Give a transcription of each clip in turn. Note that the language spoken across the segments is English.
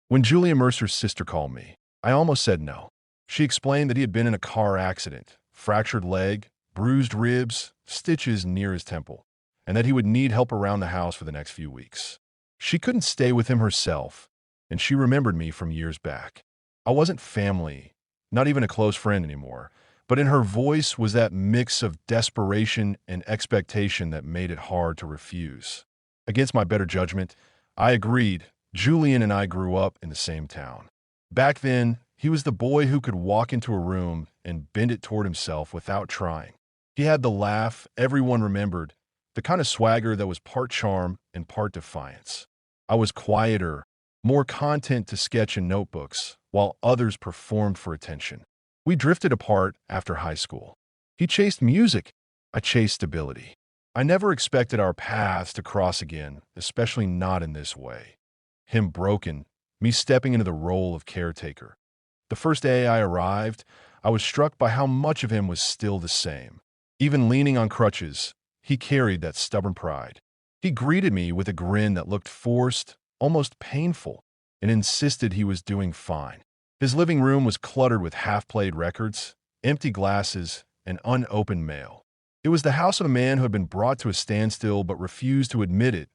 When Julia Mercer's sister called me, I almost said no. She explained that he had been in a car accident, fractured leg, bruised ribs, stitches near his temple, and that he would need help around the house for the next few weeks. She couldn't stay with him herself, and she remembered me from years back. I wasn't family, not even a close friend anymore, but in her voice was that mix of desperation and expectation that made it hard to refuse. Against my better judgment, I agreed. Julian and I grew up in the same town. Back then, he was the boy who could walk into a room and bend it toward himself without trying. He had the laugh everyone remembered, the kind of swagger that was part charm and part defiance. I was quieter, more content to sketch in notebooks, while others performed for attention. We drifted apart after high school. He chased music. I chased stability. I never expected our paths to cross again, especially not in this way. Him broken, me stepping into the role of caretaker. The first day I arrived, I was struck by how much of him was still the same. Even leaning on crutches, he carried that stubborn pride. He greeted me with a grin that looked forced, almost painful, and insisted he was doing fine. His living room was cluttered with half-played records, empty glasses, and unopened mail. It was the house of a man who had been brought to a standstill but refused to admit it.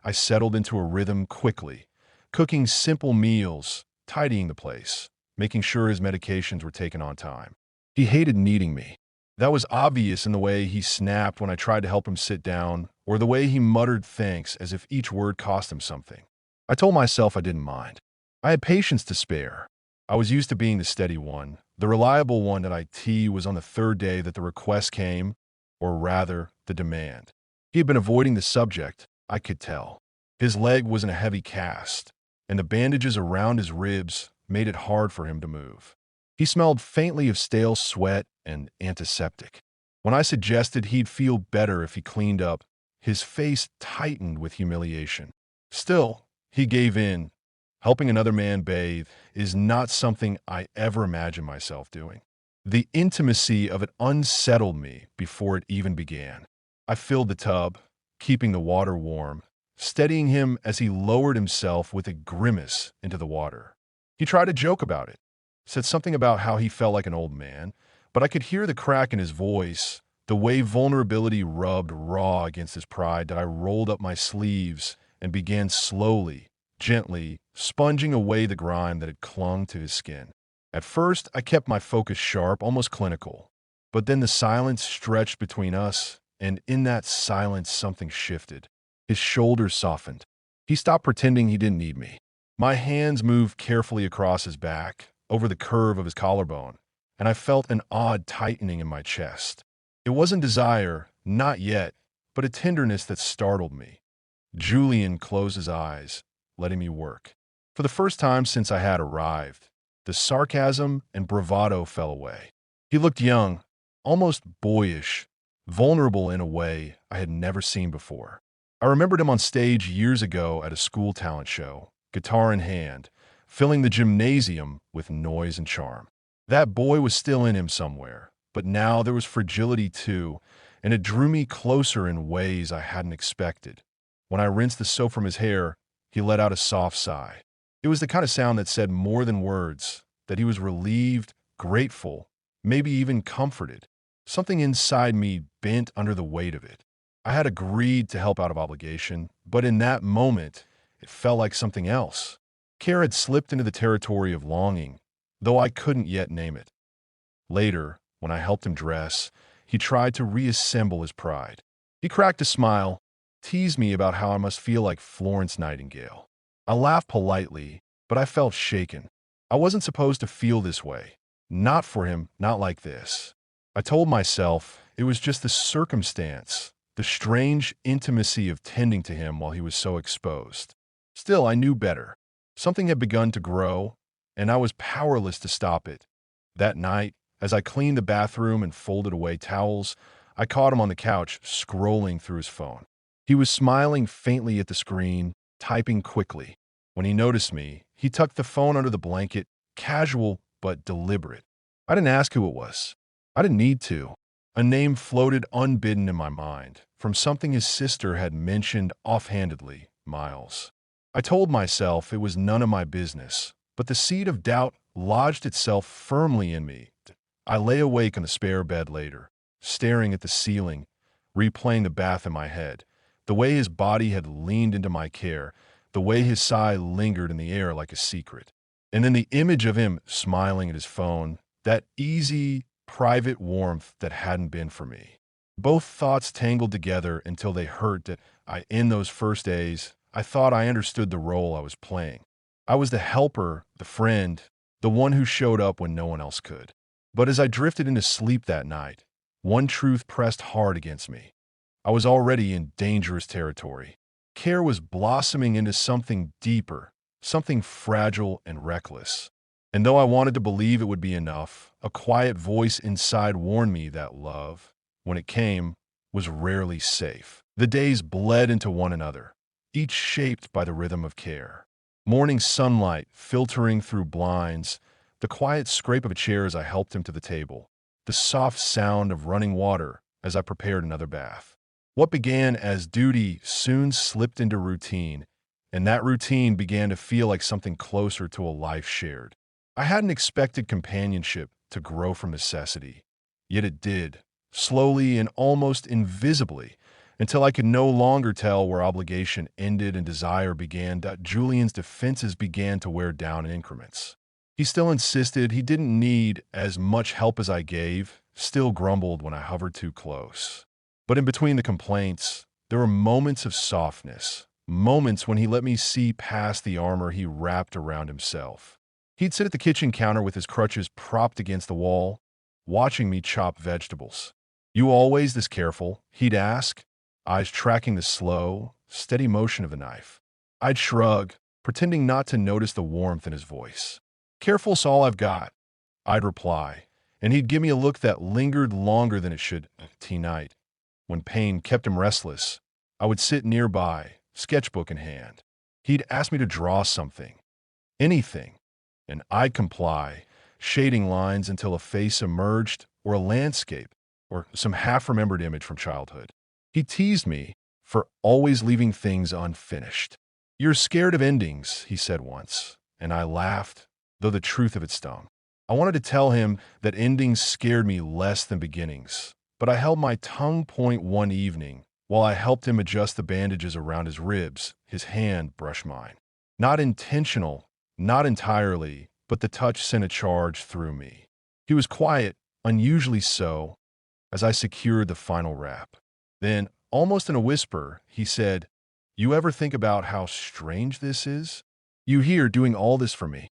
I settled into a rhythm quickly, cooking simple meals, tidying the place, making sure his medications were taken on time. He hated needing me. That was obvious in the way he snapped when I tried to help him sit down, or the way he muttered thanks as if each word cost him something. I told myself I didn't mind. I had patience to spare. I was used to being the steady one. The reliable one at IT was on the third day that the request came, or rather, the demand. He had been avoiding the subject, I could tell. His leg was in a heavy cast, and the bandages around his ribs made it hard for him to move. He smelled faintly of stale sweat and antiseptic. When I suggested he'd feel better if he cleaned up, his face tightened with humiliation. Still, he gave in. Helping another man bathe is not something I ever imagined myself doing. The intimacy of it unsettled me before it even began. I filled the tub, keeping the water warm, steadying him as he lowered himself with a grimace into the water. He tried to joke about it, said something about how he felt like an old man, but I could hear the crack in his voice, the way vulnerability rubbed raw against his pride, that I rolled up my sleeves and began slowly, gently, sponging away the grime that had clung to his skin. At first, I kept my focus sharp, almost clinical, but then the silence stretched between us, and in that silence something shifted. His shoulders softened. He stopped pretending he didn't need me. My hands moved carefully across his back, over the curve of his collarbone, and I felt an odd tightening in my chest. It wasn't desire, not yet, but a tenderness that startled me. Julian closed his eyes, letting me work. For the first time since I had arrived, the sarcasm and bravado fell away. He looked young, almost boyish, vulnerable in a way I had never seen before. I remembered him on stage years ago at a school talent show, guitar in hand, filling the gymnasium with noise and charm. That boy was still in him somewhere, but now there was fragility too, and it drew me closer in ways I hadn't expected. When I rinsed the soap from his hair, he let out a soft sigh. It was the kind of sound that said more than words, that he was relieved, grateful, maybe even comforted. Something inside me bent under the weight of it. I had agreed to help out of obligation, but in that moment, it felt like something else. Care had slipped into the territory of longing, though I couldn't yet name it. Later, when I helped him dress, he tried to reassemble his pride. He cracked a smile, teased me about how I must feel like Florence Nightingale. I laughed politely, but I felt shaken. I wasn't supposed to feel this way. Not for him, not like this. I told myself it was just the circumstance, the strange intimacy of tending to him while he was so exposed. Still, I knew better. Something had begun to grow, and I was powerless to stop it. That night, as I cleaned the bathroom and folded away towels, I caught him on the couch, scrolling through his phone. He was smiling faintly at the screen, typing quickly. When he noticed me, he tucked the phone under the blanket, casual but deliberate. I didn't ask who it was. I didn't need to. A name floated unbidden in my mind, from something his sister had mentioned offhandedly, Miles. I told myself it was none of my business, but the seed of doubt lodged itself firmly in me. I lay awake on the spare bed later, staring at the ceiling, replaying the bath in my head, the way his body had leaned into my care, the way his sigh lingered in the air like a secret. And then the image of him smiling at his phone, that easy, private warmth that hadn't been for me. Both thoughts tangled together until they hurt that in those first days, I thought I understood the role I was playing. I was the helper, the friend, the one who showed up when no one else could. But as I drifted into sleep that night, one truth pressed hard against me. I was already in dangerous territory. Care was blossoming into something deeper, something fragile and reckless. And though I wanted to believe it would be enough, a quiet voice inside warned me that love, when it came, was rarely safe. The days bled into one another, each shaped by the rhythm of care. Morning sunlight filtering through blinds, the quiet scrape of a chair as I helped him to the table, the soft sound of running water as I prepared another bath. What began as duty soon slipped into routine, and that routine began to feel like something closer to a life shared. I hadn't expected companionship to grow from necessity, yet it did, slowly and almost invisibly, until I could no longer tell where obligation ended and desire began. Julian's defenses began to wear down in increments. He still insisted he didn't need as much help as I gave, still grumbled when I hovered too close. But in between the complaints, there were moments of softness, moments when he let me see past the armor he wrapped around himself. He'd sit at the kitchen counter with his crutches propped against the wall, watching me chop vegetables. "You always this careful?" he'd ask, eyes tracking the slow, steady motion of the knife. I'd shrug, pretending not to notice the warmth in his voice. "Careful's all I've got," I'd reply, and he'd give me a look that lingered longer than it should. Night, when pain kept him restless, I would sit nearby, sketchbook in hand. He'd ask me to draw something, anything, and I'd comply, shading lines until a face emerged, or a landscape, or some half-remembered image from childhood. He teased me for always leaving things unfinished. "You're scared of endings," he said once, and I laughed, though the truth of it stung. I wanted to tell him that endings scared me less than beginnings, but I held my tongue point one evening while I helped him adjust the bandages around his ribs. His hand brushed mine. Not intentional, not entirely, but the touch sent a charge through me. He was quiet, unusually so, as I secured the final wrap. Then, almost in a whisper, he said, "You ever think about how strange this is? You here doing all this for me?"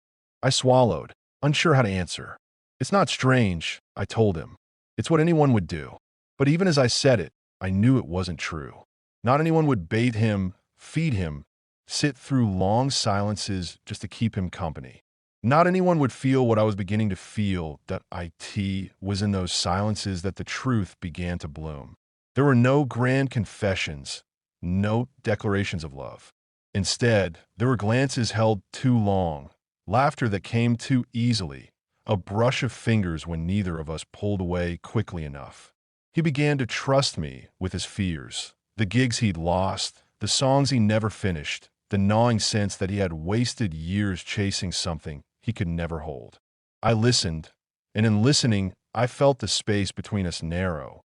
I swallowed, unsure how to answer. "It's not strange," I told him. "It's what anyone would do." But even as I said it, I knew it wasn't true. Not anyone would bathe him, feed him, sit through long silences just to keep him company. Not anyone would feel what I was beginning to feel. That it was in those silences that the truth began to bloom. There were no grand confessions, no declarations of love. Instead, there were glances held too long, laughter that came too easily, a brush of fingers when neither of us pulled away quickly enough. He began to trust me with his fears, the gigs he'd lost, the songs he never finished, the gnawing sense that he had wasted years chasing something he could never hold. I listened, and in listening, I felt the space between us narrow.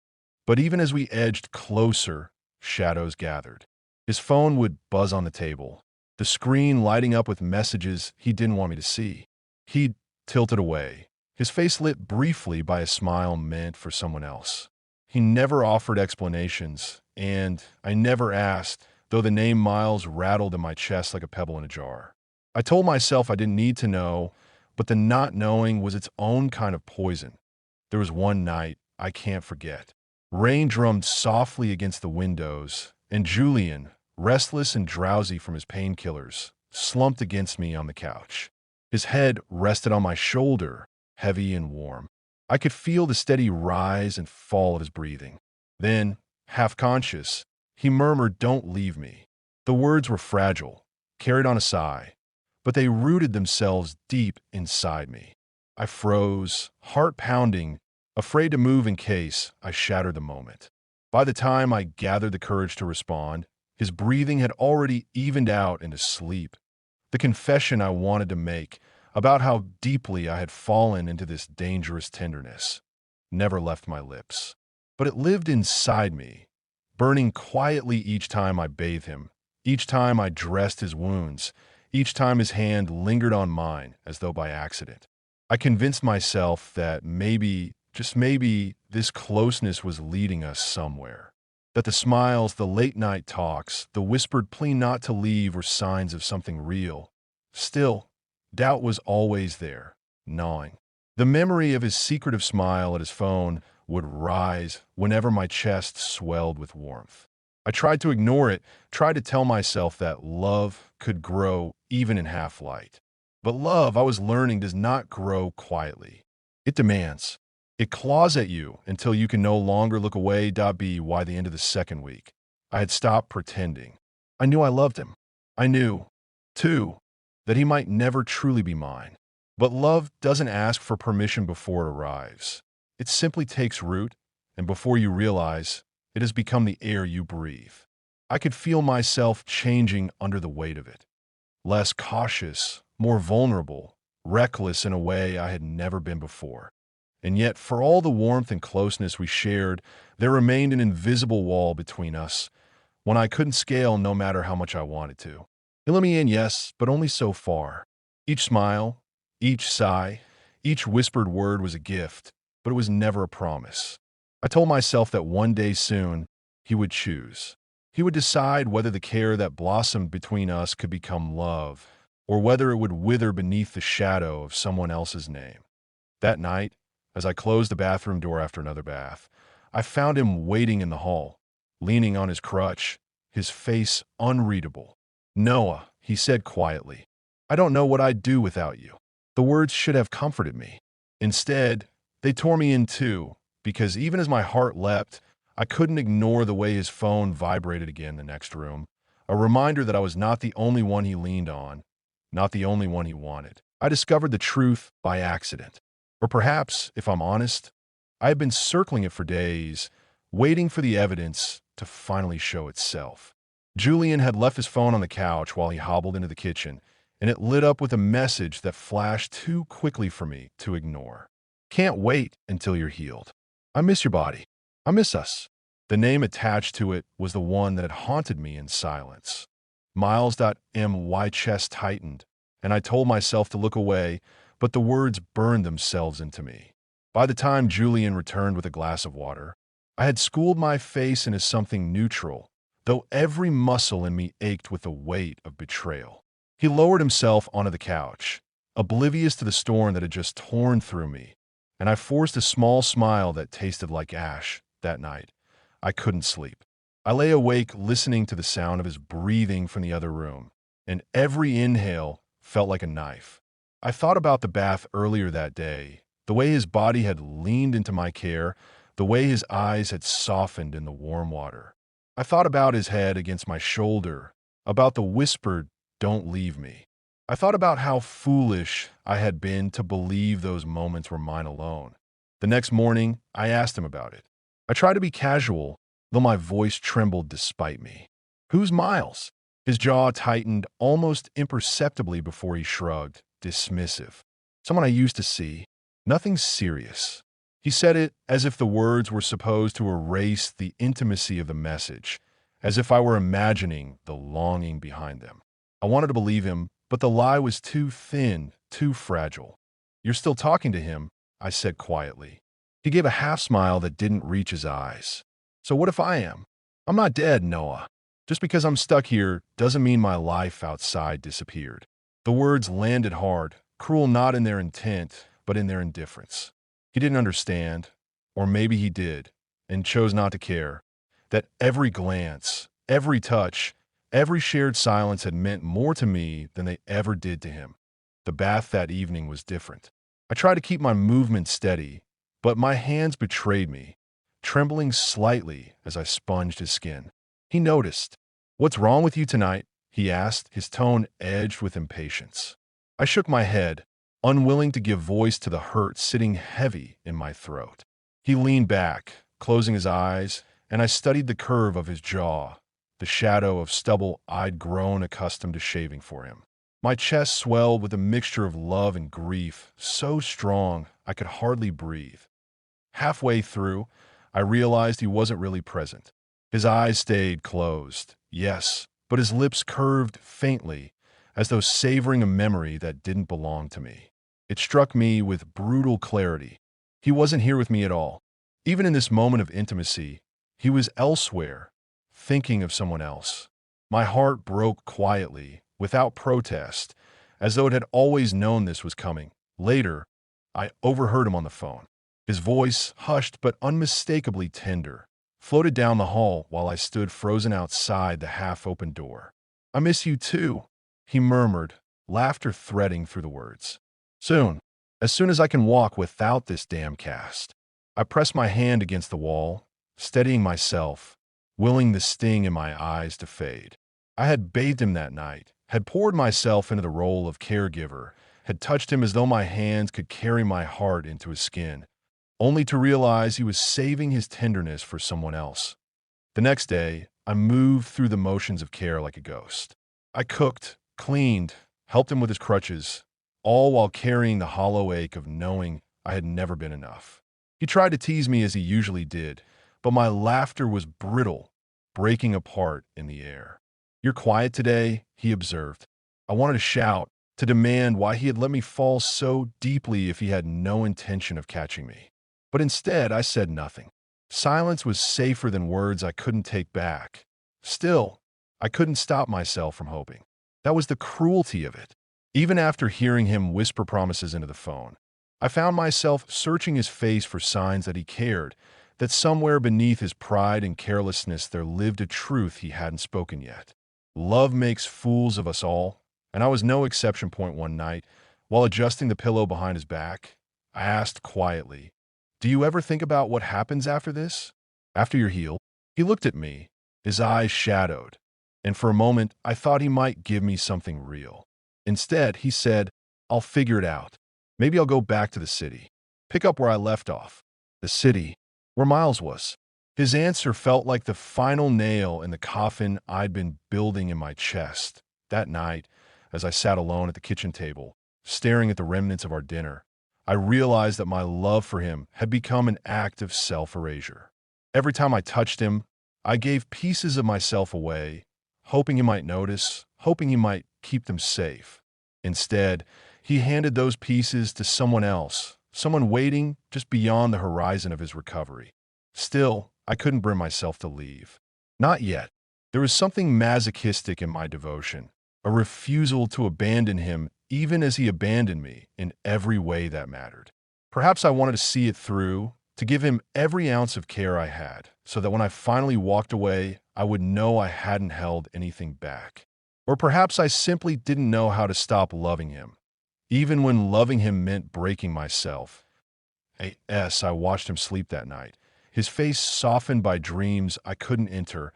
But even as we edged closer, shadows gathered. His phone would buzz on the table, the screen lighting up with messages he didn't want me to see. He'd tilt it away, his face lit briefly by a smile meant for someone else. He never offered explanations, and I never asked, though the name Miles rattled in my chest like a pebble in a jar. I told myself I didn't need to know, but the not knowing was its own kind of poison. There was one night I can't forget. Rain drummed softly against the windows, and Julian, restless and drowsy from his painkillers, slumped against me on the couch. His head rested on my shoulder, heavy and warm. I could feel the steady rise and fall of his breathing. Then, half conscious, he murmured, "Don't leave me." The words were fragile, carried on a sigh, but they rooted themselves deep inside me. I froze, heart pounding, afraid to move in case I shattered the moment. By the time I gathered the courage to respond, His breathing had already evened out into sleep. The confession I wanted to make about how deeply I had fallen into this dangerous tenderness never left my lips. But it lived inside me, burning quietly each time I bathed him, each time I dressed his wounds, each time his hand lingered on mine as though by accident. I convinced myself that maybe, just maybe, this closeness was leading us somewhere. That the smiles, the late-night talks, the whispered plea not to leave were signs of something real. Still, doubt was always there, gnawing. The memory of his secretive smile at his phone would rise whenever my chest swelled with warmth. I tried to ignore it, tried to tell myself that love could grow even in half-light. But love, I was learning, does not grow quietly. It demands. It claws at you until you can no longer look away. By the end of the second week, I had stopped pretending. I knew I loved him. I knew, too, that he might never truly be mine. But love doesn't ask for permission before it arrives. It simply takes root, and before you realize, it has become the air you breathe. I could feel myself changing under the weight of it. Less cautious, more vulnerable, reckless in a way I had never been before. And yet, for all the warmth and closeness we shared, there remained an invisible wall between us, one I couldn't scale no matter how much I wanted to. He let me in, yes, but only so far. Each smile, each sigh, each whispered word was a gift, but it was never a promise. I told myself that one day soon, he would choose. He would decide whether the care that blossomed between us could become love, or whether it would wither beneath the shadow of someone else's name. That night, as I closed the bathroom door after another bath, I found him waiting in the hall, leaning on his crutch, his face unreadable. "Noah," he said quietly, "I don't know what I'd do without you." The words should have comforted me. Instead, they tore me in two, because even as my heart leapt, I couldn't ignore the way his phone vibrated again in the next room, a reminder that I was not the only one he leaned on, not the only one he wanted. I discovered the truth by accident. Or perhaps, if I'm honest, I had been circling it for days, waiting for the evidence to finally show itself. Julian had left his phone on the couch while he hobbled into the kitchen, and it lit up with a message that flashed too quickly for me to ignore. "Can't wait until you're healed. I miss your body. I miss us." The name attached to it was the one that had haunted me in silence. Miles.my chest tightened, and I told myself to look away, but the words burned themselves into me. By the time Julian returned with a glass of water, I had schooled my face into something neutral, though every muscle in me ached with the weight of betrayal. He lowered himself onto the couch, oblivious to the storm that had just torn through me, and I forced a small smile that tasted like ash. That night, I couldn't sleep. I lay awake listening to the sound of his breathing from the other room, and every inhale felt like a knife. I thought about the bath earlier that day, the way his body had leaned into my care, the way his eyes had softened in the warm water. I thought about his head against my shoulder, about the whispered, "Don't leave me." I thought about how foolish I had been to believe those moments were mine alone. The next morning, I asked him about it. I tried to be casual, though my voice trembled despite me. "Who's Miles?" His jaw tightened almost imperceptibly before he shrugged, dismissive. "Someone I used to see. Nothing serious." He said it as if the words were supposed to erase the intimacy of the message, as if I were imagining the longing behind them. I wanted to believe him, but the lie was too thin, too fragile. "You're still talking to him," I said quietly. He gave a half-smile that didn't reach his eyes. "So what if I am? I'm not dead, Noah. Just because I'm stuck here doesn't mean my life outside disappeared." The words landed hard, cruel not in their intent, but in their indifference. He didn't understand, or maybe he did, and chose not to care, that every glance, every touch, every shared silence had meant more to me than they ever did to him. The bath that evening was different. I tried to keep my movement steady, but my hands betrayed me, trembling slightly as I sponged his skin. He noticed. "What's wrong with you tonight?" he asked, his tone edged with impatience. I shook my head, unwilling to give voice to the hurt sitting heavy in my throat. He leaned back, closing his eyes, and I studied the curve of his jaw, the shadow of stubble I'd grown accustomed to shaving for him. My chest swelled with a mixture of love and grief, so strong I could hardly breathe. Halfway through, I realized he wasn't really present. His eyes stayed closed, yes, but his lips curved faintly, as though savoring a memory that didn't belong to me. It struck me with brutal clarity. He wasn't here with me at all. Even in this moment of intimacy, he was elsewhere, thinking of someone else. My heart broke quietly, without protest, as though it had always known this was coming. Later, I overheard him on the phone. His voice, hushed but unmistakably tender, floated down the hall while I stood frozen outside the half-open door. "I miss you too," he murmured, laughter threading through the words. "Soon, as soon as I can walk without this damn cast." I pressed my hand against the wall, steadying myself, willing the sting in my eyes to fade. I had bathed him that night, had poured myself into the role of caregiver, had touched him as though my hands could carry my heart into his skin, only to realize he was saving his tenderness for someone else. The next day, I moved through the motions of care like a ghost. I cooked, cleaned, helped him with his crutches, all while carrying the hollow ache of knowing I had never been enough. He tried to tease me as he usually did, but my laughter was brittle, breaking apart in the air. "You're quiet today," he observed. I wanted to shout, to demand why he had let me fall so deeply if he had no intention of catching me. But instead, I said nothing. Silence was safer than words I couldn't take back. Still, I couldn't stop myself from hoping. That was the cruelty of it. Even after hearing him whisper promises into the phone, I found myself searching his face for signs that he cared, that somewhere beneath his pride and carelessness there lived a truth he hadn't spoken yet. Love makes fools of us all, and I was no exception. One night, while adjusting the pillow behind his back, I asked quietly, "Do you ever think about what happens after this? After you're healed?" He looked at me, his eyes shadowed, and for a moment I thought he might give me something real. Instead, he said, "I'll figure it out. Maybe I'll go back to the city. Pick up where I left off." The city, where Miles was. His answer felt like the final nail in the coffin I'd been building in my chest. That night, as I sat alone at the kitchen table, staring at the remnants of our dinner, I realized that my love for him had become an act of self-erasure. Every time I touched him, I gave pieces of myself away, hoping he might notice, hoping he might keep them safe. Instead, he handed those pieces to someone else, someone waiting just beyond the horizon of his recovery. Still, I couldn't bring myself to leave. Not yet. There was something masochistic in my devotion, a refusal to abandon him even as he abandoned me in every way that mattered. Perhaps I wanted to see it through, to give him every ounce of care I had, so that when I finally walked away, I would know I hadn't held anything back. Or perhaps I simply didn't know how to stop loving him, even when loving him meant breaking myself. I watched him sleep that night, his face softened by dreams I couldn't enter.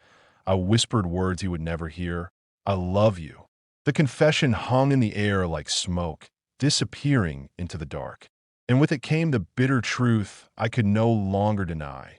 I whispered words he would never hear. "I love you." The confession hung in the air like smoke, disappearing into the dark. And with it came the bitter truth I could no longer deny.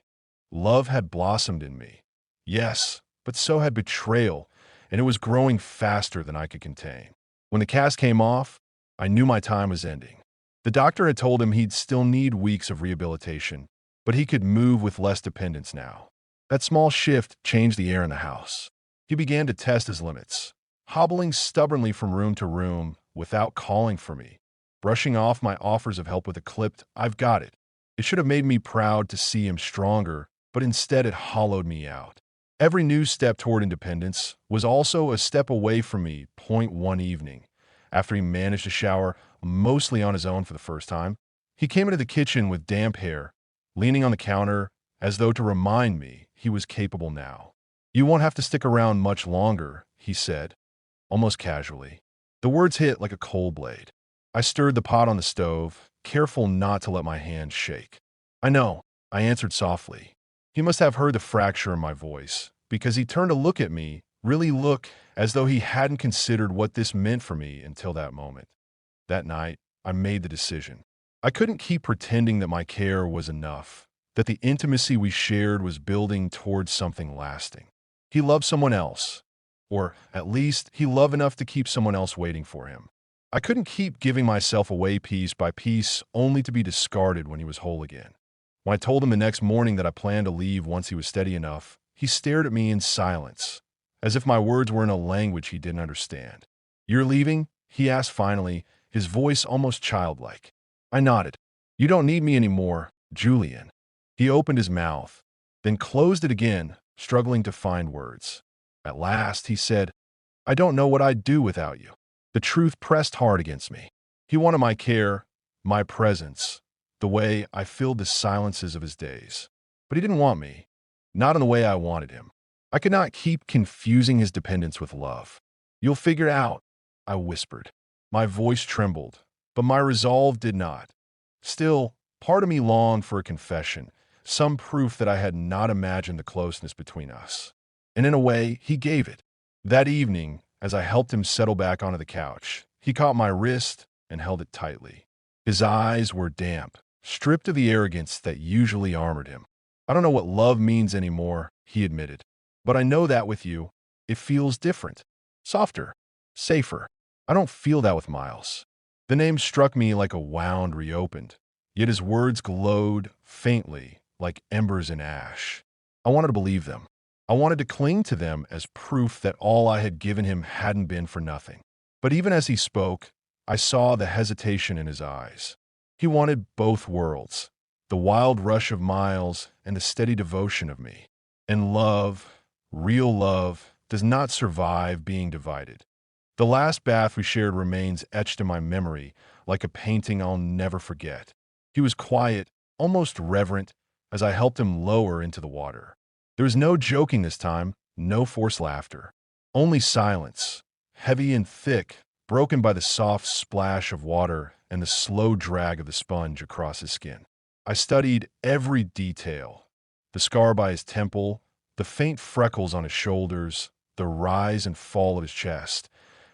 Love had blossomed in me. Yes, but so had betrayal, and it was growing faster than I could contain. When the cast came off, I knew my time was ending. The doctor had told him he'd still need weeks of rehabilitation, but he could move with less dependence now. That small shift changed the air in the house. He began to test his limits, hobbling stubbornly from room to room without calling for me, brushing off my offers of help with a clipped, "I've got it." It should have made me proud to see him stronger, but instead it hollowed me out. Every new step toward independence was also a step away from me. One evening, after he managed to shower mostly on his own for the first time, he came into the kitchen with damp hair, leaning on the counter as though to remind me he was capable now. "You won't have to stick around much longer," he said, almost casually. The words hit like a cold blade. I stirred the pot on the stove, careful not to let my hands shake. "I know," I answered softly. He must have heard the fracture in my voice, because he turned to look at me, really look, as though he hadn't considered what this meant for me until that moment. That night, I made the decision. I couldn't keep pretending that my care was enough, that the intimacy we shared was building towards something lasting. He loved someone else, or at least he loved enough to keep someone else waiting for him. I couldn't keep giving myself away piece by piece only to be discarded when he was whole again. When I told him the next morning that I planned to leave once he was steady enough, he stared at me in silence, as if my words were in a language he didn't understand. "You're leaving?" he asked finally, his voice almost childlike. I nodded. "You don't need me anymore, Julian." He opened his mouth, then closed it again, struggling to find words. At last, he said, "I don't know what I'd do without you." The truth pressed hard against me. He wanted my care, my presence, the way I filled the silences of his days. But he didn't want me, not in the way I wanted him. I could not keep confusing his dependence with love. "You'll figure it out," I whispered. My voice trembled, but my resolve did not. Still, part of me longed for a confession, some proof that I had not imagined the closeness between us. And in a way, he gave it. That evening, as I helped him settle back onto the couch, he caught my wrist and held it tightly. His eyes were damp, stripped of the arrogance that usually armored him. "I don't know what love means anymore," he admitted. "But I know that with you, it feels different, softer, safer. I don't feel that with Miles." The name struck me like a wound reopened, yet his words glowed faintly, like embers in ash. I wanted to believe them. I wanted to cling to them as proof that all I had given him hadn't been for nothing. But even as he spoke, I saw the hesitation in his eyes. He wanted both worlds, the wild rush of Miles and the steady devotion of me. And love, real love, does not survive being divided. The last bath we shared remains etched in my memory like a painting I'll never forget. He was quiet, almost reverent, as I helped him lower into the water. There was no joking this time, no forced laughter. Only silence, heavy and thick, broken by the soft splash of water and the slow drag of the sponge across his skin. I studied every detail: the scar by his temple, the faint freckles on his shoulders, the rise and fall of his chest,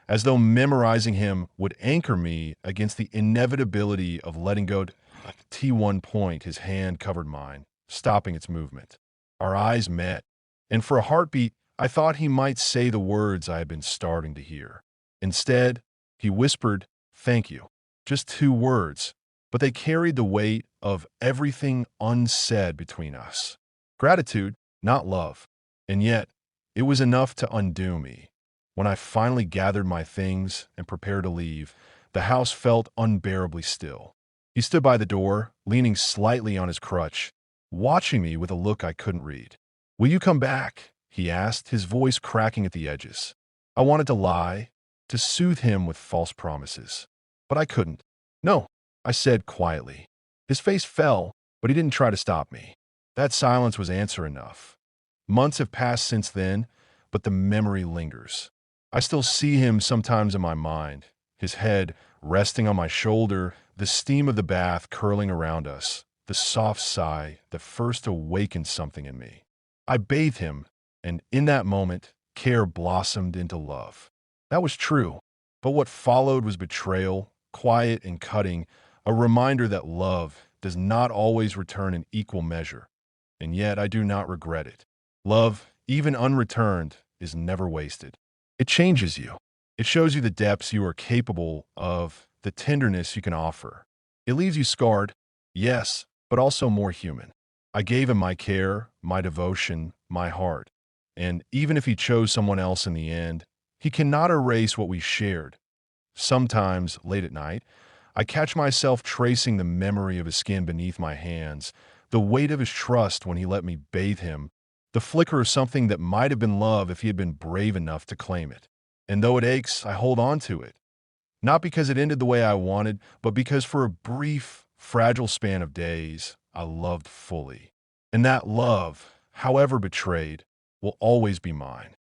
as though memorizing him would anchor me against the inevitability of letting go. At T1 point, his hand covered mine, stopping its movement. Our eyes met, and for a heartbeat, I thought he might say the words I had been starving to hear. Instead, he whispered, "Thank you." Just 2 words, but they carried the weight of everything unsaid between us. Gratitude, not love. And yet, it was enough to undo me. When I finally gathered my things and prepared to leave, the house felt unbearably still. He stood by the door, leaning slightly on his crutch, watching me with a look I couldn't read. "Will you come back?" he asked, his voice cracking at the edges. I wanted to lie, to soothe him with false promises. But I couldn't. "No," I said quietly. His face fell, but he didn't try to stop me. That silence was answer enough. Months have passed since then, but the memory lingers. I still see him sometimes in my mind, his head resting on my shoulder, the steam of the bath curling around us, the soft sigh that first awakened something in me. I bathed him, and in that moment, care blossomed into love. That was true, but what followed was betrayal, quiet and cutting, a reminder that love does not always return in equal measure. And yet I do not regret it. Love, even unreturned, is never wasted. It changes you. It shows you the depths you are capable of, the tenderness you can offer. It leaves you scarred, yes, but also more human. I gave him my care, my devotion, my heart. And even if he chose someone else in the end, he cannot erase what we shared. Sometimes, late at night, I catch myself tracing the memory of his skin beneath my hands, the weight of his trust when he let me bathe him, the flicker of something that might have been love if he had been brave enough to claim it. And though it aches, I hold on to it. Not because it ended the way I wanted, but because for a brief, fragile span of days, I loved fully. And that love, however betrayed, will always be mine.